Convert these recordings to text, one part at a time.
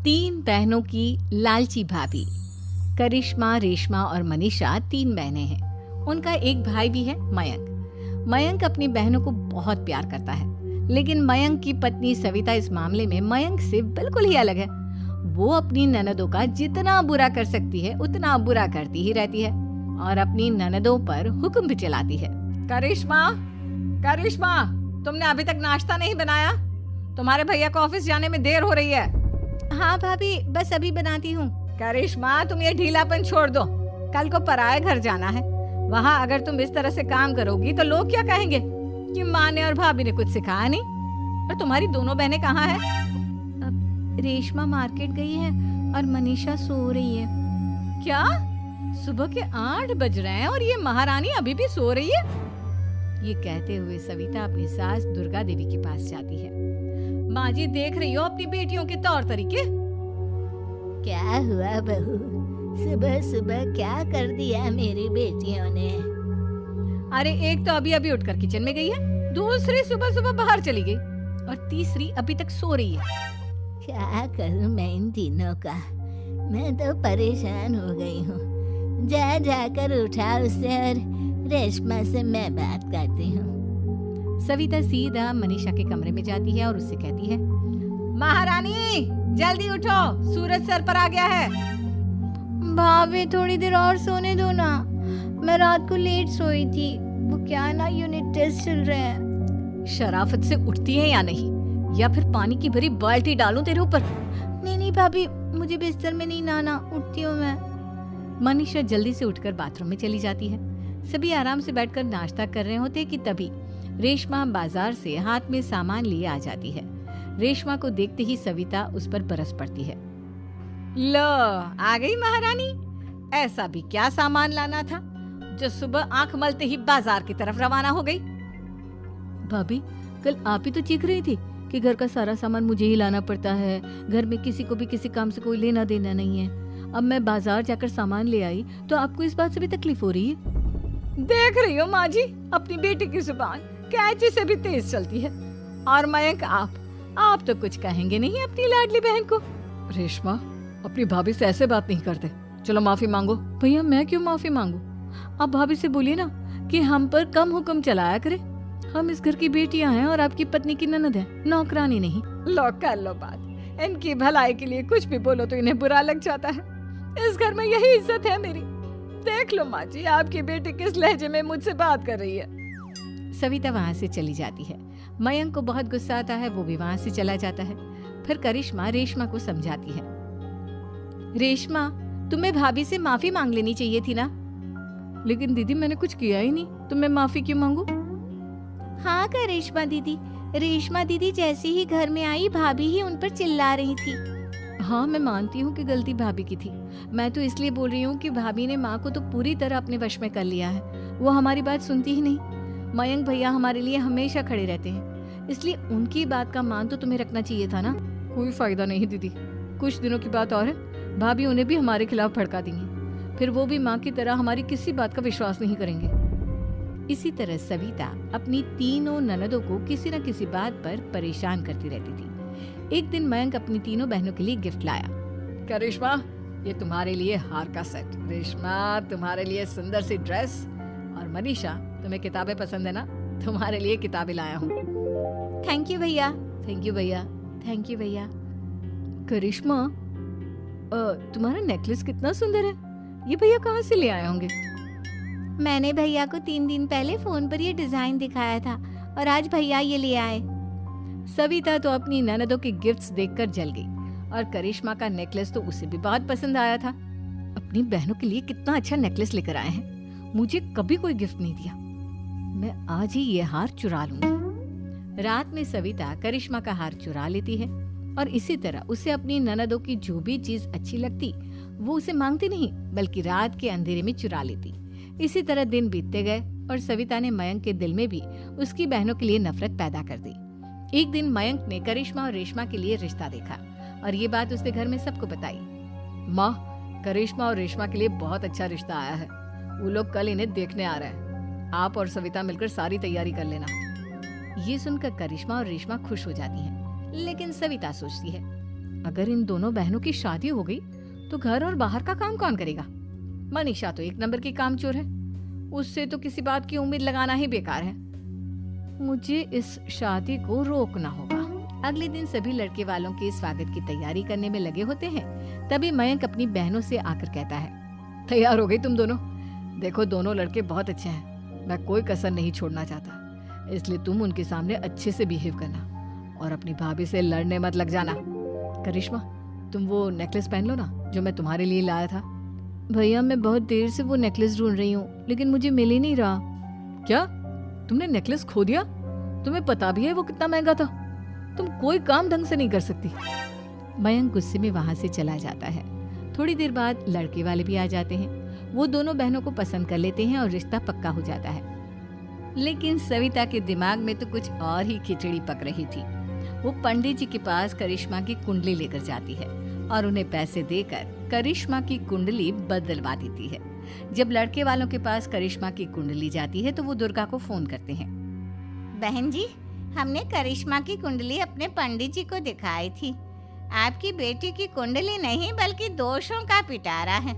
तीन बहनों की लालची भाभी। करिश्मा, रेशमा और मनीषा तीन बहनें हैं। उनका एक भाई भी है, मयंक। मयंक अपनी बहनों को बहुत प्यार करता है, लेकिन मयंक की पत्नी सविता इस मामले में मयंक से बिल्कुल ही अलग है। वो अपनी ननदों का जितना बुरा कर सकती है उतना बुरा करती ही रहती है और अपनी ननदों पर हुक्म भी चलाती है। करिश्मा, करिश्मा, तुमने अभी तक नाश्ता नहीं बनाया? तुम्हारे भैया को ऑफिस जाने में देर हो रही है। हाँ भाभी, बस अभी बनाती हूँ। करिश्मा, तुम ये ढीलापन छोड़ दो। कल को पराये घर जाना है। वहाँ अगर तुम इस तरह से काम करोगी तो लोग क्या कहेंगे कि माँ ने और भाभी ने कुछ सिखाया नहीं। और तुम्हारी दोनों बहनें कहाँ हैं? रेशमा मार्केट गई है और मनीषा सो रही है। क्या? सुबह के 8 बज रहे हैं और ये महारानी अभी भी सो रही है? ये कहते हुए सविता अपनी सास दुर्गा देवी के पास जाती है। माँ जी, देख रही हो अपनी बेटियों के तौर तरीके? क्या हुआ बहू, सुबह सुबह क्या कर दिया मेरी बेटियों ने? अरे एक तो अभी अभी उठकर किचन में गई है, दूसरी सुबह सुबह बाहर चली गई और तीसरी अभी तक सो रही है। क्या करूं मैं इन तीनों का? मैं तो परेशान हो गई हूँ। जा जाकर उठा उसे और रेशमा से मैं बात करती हूँ। सविता सीधा मनीषा के कमरे में जाती है और उससे कहती है, महारानी जल्दी उठो, सूरज सर पर आ गया है। भाभी थोड़ी देर और सोने दो ना, मैं रात को लेट सोई थी। वो क्या है ना, यूनिट टेस्ट चल रहे हैं। शराफत से उठती है या नहीं, या फिर पानी की भरी बाल्टी डालूं तेरे ऊपर? नहीं भाभी, मुझे बिस्तर में नहीं नहाना, उठती हूँ मैं। मनीषा जल्दी से उठकर बाथरूम में चली जाती है। सभी आराम से बैठकर नाश्ता कर रहे होते कि तभी रेशमा बाजार से हाथ में सामान लिए आ जाती है। रेशमा को देखते ही सविता उस पर बरस पड़ती है। लो, आ गई महारानी। ऐसा भी क्या सामान लाना था जो सुबह आंख मलते ही बाजार की तरफ रवाना हो गई? भाभी, कल आप ही तो चीख रही थी कि घर का सारा सामान मुझे ही लाना पड़ता है, घर में किसी को भी किसी काम से कोई लेना देना नहीं है। अब मैं बाजार जाकर सामान ले आई तो आपको इस बात से भी तकलीफ हो रही है? देख रही हो माँ जी, अपनी बेटी की जुबान कैंची से भी तेज चलती है। और मयंक, आप तो कुछ कहेंगे नहीं अपनी लाडली बहन को? रेशमा, अपनी भाभी से ऐसे बात नहीं करते। चलो माफी मांगो। भैया, मैं क्यों माफी मांगू? आप भाभी से बोलिए ना कि हम पर कम हुक्म चलाया करे। हम इस घर की बेटियां हैं और आपकी पत्नी की ननद है, नौकरानी नहीं। लो कर लो बात। इनकी भलाई के लिए कुछ भी बोलो तो इन्हें बुरा लग जाता है। इस घर में यही इज्जत है मेरी। देख लो माँ जी, आपकी बेटी किस लहजे में मुझसे बात कर रही है। सविता वहाँ से चली जाती है। मयंक को बहुत गुस्सा आता है, वो भी वहाँ से चला जाता है। फिर करिश्मा रेशमा को समझाती है। रेशमा, तुम्हें भाभी से माफी मांग लेनी चाहिए थी ना। लेकिन दीदी, मैंने कुछ किया ही नहीं, तो मैं माफी क्यों मांगू? हाँ करिश्मा दीदी, रेशमा दीदी जैसे ही घर में आई भाभी ही उन पर चिल्ला रही थी। हाँ, मैं मानती हूँ कि गलती भाभी की थी। मैं तो इसलिए बोल रही हूँ कि भाभी ने माँ को तो पूरी तरह अपने वश में कर लिया है। वो हमारी बात सुनती ही नहीं। मयंक भैया हमारे लिए हमेशा खड़े रहते हैं, इसलिए उनकी बात का मान तो तुम्हें रखना चाहिए था ना। कोई फायदा नहीं दीदी, कुछ दिनों की बात और है, भाभी उन्हें भी हमारे खिलाफ भड़का देंगी। फिर वो भी माँ की तरह हमारी किसी बात का विश्वास नहीं करेंगे। इसी तरह सविता अपनी तीनों ननदों को किसी न किसी बात पर परेशान करती रहती थी। एक दिन मयंक अपनी तीनों बहनों के लिए गिफ्ट लाया। करिश्मा, ये तुम्हारे लिए हार का सेट। रेशमा, तुम्हारे लिए सुंदर सी ड्रेस। और मनीषा, तुम्हें किताबें पसंद है ना, तुम्हारे लिए किताबें लाया हूँ। थैंक यू भैया। थैंक यू भैया। थैंक यू भैया। करिश्मा, तुम्हारा नेकलेस कितना सुंदर है। ये भैया कहाँ से ले आए होंगे? मैंने भैया को 3 दिन पहले फोन पर ये डिजाइन दिखाया था और आज भैया ये ले आए। सविता तो अपनी ननदों के गिफ्ट्स देखकर जल गई और करिश्मा का नेकलेस तो उसे भी बहुत पसंद आया था। अपनी बहनों के लिए कितना अच्छा नेकलेस लेकर आए हैं, मुझे कभी कोई गिफ्ट नहीं दिया। मैं आज ही ये हार चुरा लूंगी। रात में सविता करिश्मा का हार चुरा लेती है और इसी तरह उसे अपनी ननदों की जो भी चीज अच्छी लगती वो उसे मांगती नहीं, बल्कि रात के अंधेरे में चुरा लेती। इसी तरह दिन बीतते गए और सविता ने मयंक के दिल में भी उसकी बहनों के लिए नफरत पैदा कर दी। एक दिन मयंक ने करिश्मा और रेशमा के लिए रिश्ता देखा और ये बात उसने घर में सबको बताई। माँ, करिश्मा और रेशमा के लिए बहुत अच्छा रिश्ता आया है। वो लोग कल इन्हें देखने आ रहे हैं। आप और सविता मिलकर सारी तैयारी कर लेना। ये सुनकर करिश्मा और रेशमा खुश हो जाती हैं, लेकिन सविता सोचती है, अगर इन दोनों बहनों की शादी हो गई तो घर और बाहर का काम कौन करेगा? मनीषा तो एक नंबर की कामचोर है, उससे तो किसी बात की उम्मीद लगाना ही बेकार है। मुझे इस शादी को रोकना होगा। अगले दिन सभी लड़के वालों के स्वागत की तैयारी करने में लगे होते हैं। तभी मयंक अपनी बहनों से आकर कहता है, तैयार हो गई तुम दोनों? देखो दोनों लड़के बहुत अच्छे हैं, मैं कोई कसर नहीं छोड़ना चाहता, इसलिए तुम उनके सामने अच्छे से बिहेव करना और अपनी भाभी से लड़ने मत लग जाना। करिश्मा, तुम वो नेकलेस पहन लो ना जो मैं तुम्हारे लिए लाया था। भैया मैं बहुत देर से वो नेकलेस ढूंढ रही हूँ, लेकिन मुझे मिल ही नहीं रहा। क्या तुमने नेकलेस खो दिया? तुम्हें पता भी है वो कितना महंगा था? तुम कोई काम ढंग से नहीं कर सकती। मयंक गुस्से में वहां से चला जाता है। थोड़ी देर बाद लड़के वाले भी आ जाते हैं। वो दोनों बहनों को पसंद कर लेते हैं और रिश्ता पक्का हो जाता है। लेकिन सविता के दिमाग में तो कुछ और ही खिचड़ी पक रही थी। वो पंडित जी के पास करिश्मा की कुंडली लेकर जाती है और उन्हें पैसे देकर करिश्मा की कुंडली बदलवा देती है। जब लड़के वालों के पास करिश्मा की कुंडली जाती है तो वो दुर्गा को फोन करते हैं। बहन जी, हमने करिश्मा की कुंडली अपने पंडित जी को दिखाई थी। आपकी बेटी की कुंडली नहीं बल्कि दोषों का पिटारा है।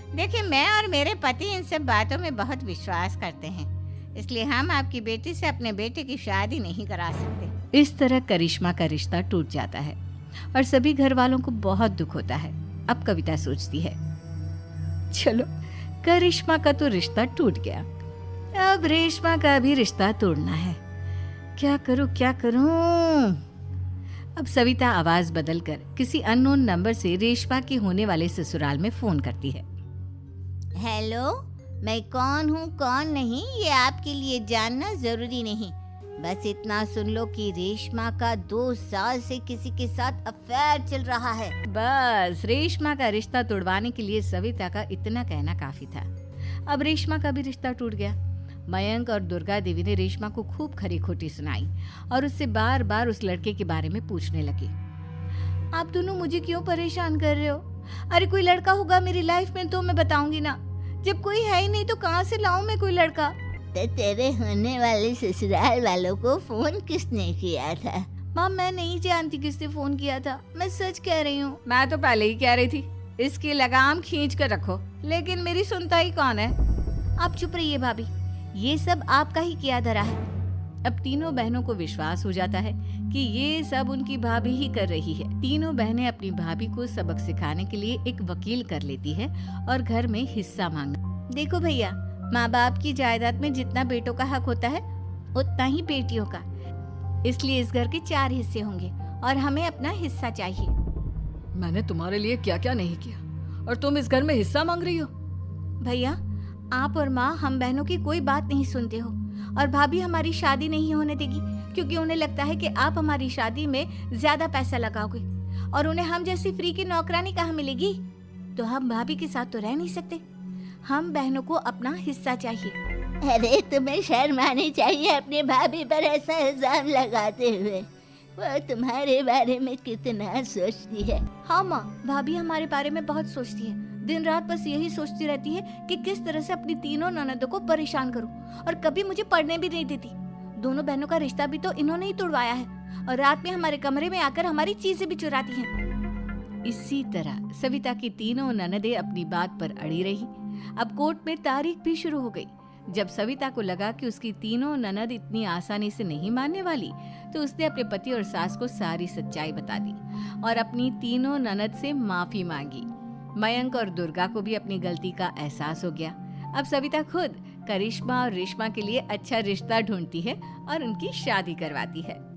देखिए, मैं और मेरे पति इन सब बातों में बहुत विश्वास करते हैं, इसलिए हम आपकी बेटी से अपने बेटे की शादी नहीं करा सकते। इस तरह करिश्मा का रिश्ता टूट जाता है और सभी घर वालों को बहुत दुख होता है। अब कविता सोचती है, चलो करिश्मा का तो रिश्ता टूट गया, अब रेशमा का भी रिश्ता तोड़ना है। क्या करूं? अब सविता आवाज बदलकर किसी अननोन नंबर से रेशमा के होने वाले ससुराल में फोन करती है। हेलो, मैं कौन हूँ कौन नहीं ये आपके लिए जानना जरूरी नहीं। बस इतना सुन लो कि रेशमा का 2 साल से किसी के साथ अफेयर चल रहा है। बस रेशमा का रिश्ता तोड़वाने के लिए सविता का इतना कहना काफी था। अब रेशमा का भी रिश्ता टूट गया। मयंक और दुर्गा देवी ने रेशमा को खूब खरी खोटी सुनाई और उससे बार बार उस लड़के के बारे में पूछने लगी। आप दोनों मुझे क्यों परेशान कर रहे हो? अरे कोई लड़का होगा मेरी लाइफ में तो मैं बताऊंगी ना, जब कोई है ही नहीं तो कहाँ से लाऊं मैं कोई लड़का? तो तेरे होने वाले ससुराल वालों को फोन किसने किया था? माँ मैं नहीं जानती किसने फोन किया था, मैं सच कह रही हूँ। मैं तो पहले ही कह रही थी इसकी लगाम खींच कर रखो, लेकिन मेरी सुनता ही कौन है। आप चुप रहिए भाभी, ये सब आपका ही किया धरा है। अब तीनों बहनों को विश्वास हो जाता है कि ये सब उनकी भाभी ही कर रही है। तीनों बहनें अपनी भाभी को सबक सिखाने के लिए एक वकील कर लेती है और घर में हिस्सा मांगना। देखो भैया, माँ बाप की जायदाद में जितना बेटों का हक होता है उतना ही बेटियों का, इसलिए इस घर के 4 हिस्से होंगे और हमें अपना हिस्सा चाहिए। मैंने तुम्हारे लिए क्या क्या नहीं किया और तुम इस घर में हिस्सा मांग रही हो? भैया, आप और माँ हम बहनों की कोई बात नहीं सुनते हो और भाभी हमारी शादी नहीं होने देगी क्योंकि उन्हें लगता है कि आप हमारी शादी में ज्यादा पैसा लगाओगे और उन्हें हम जैसी फ्री की नौकरानी कहाँ मिलेगी। तो हम भाभी के साथ तो रह नहीं सकते, हम बहनों को अपना हिस्सा चाहिए। अरे तुम्हें शर्म आनी चाहिए अपने भाभी पर ऐसा इल्जाम लगाते हुए। वो तुम्हारे बारे में कितना सोचती है। हाँ माँ, भाभी हमारे बारे में बहुत सोचती है, दिन रात बस यही सोचती रहती है कि किस तरह से अपनी तीनों ननदों को परेशान करूं और कभी मुझे पढ़ने भी नहीं देती। दोनों बहनों का रिश्ता भी तो इन्होंने ही तोड़वाया है और रात में हमारे कमरे में आकर हमारी चीजें भी चुराती हैं। इसी तरह सविता की तीनों ननदें अपनी बात पर अड़ी रही। अब कोर्ट में तारीख भी शुरू हो गई। जब सविता को लगा कि उसकी तीनों ननद इतनी आसानी से नहीं मानने वाली, तो उसने अपने पति और सास को सारी सच्चाई बता दी और अपनी तीनों ननद से माफी मांगी। मयंक और दुर्गा को भी अपनी गलती का एहसास हो गया। अब सविता खुद करिश्मा और रेशमा के लिए अच्छा रिश्ता ढूंढती है और उनकी शादी करवाती है।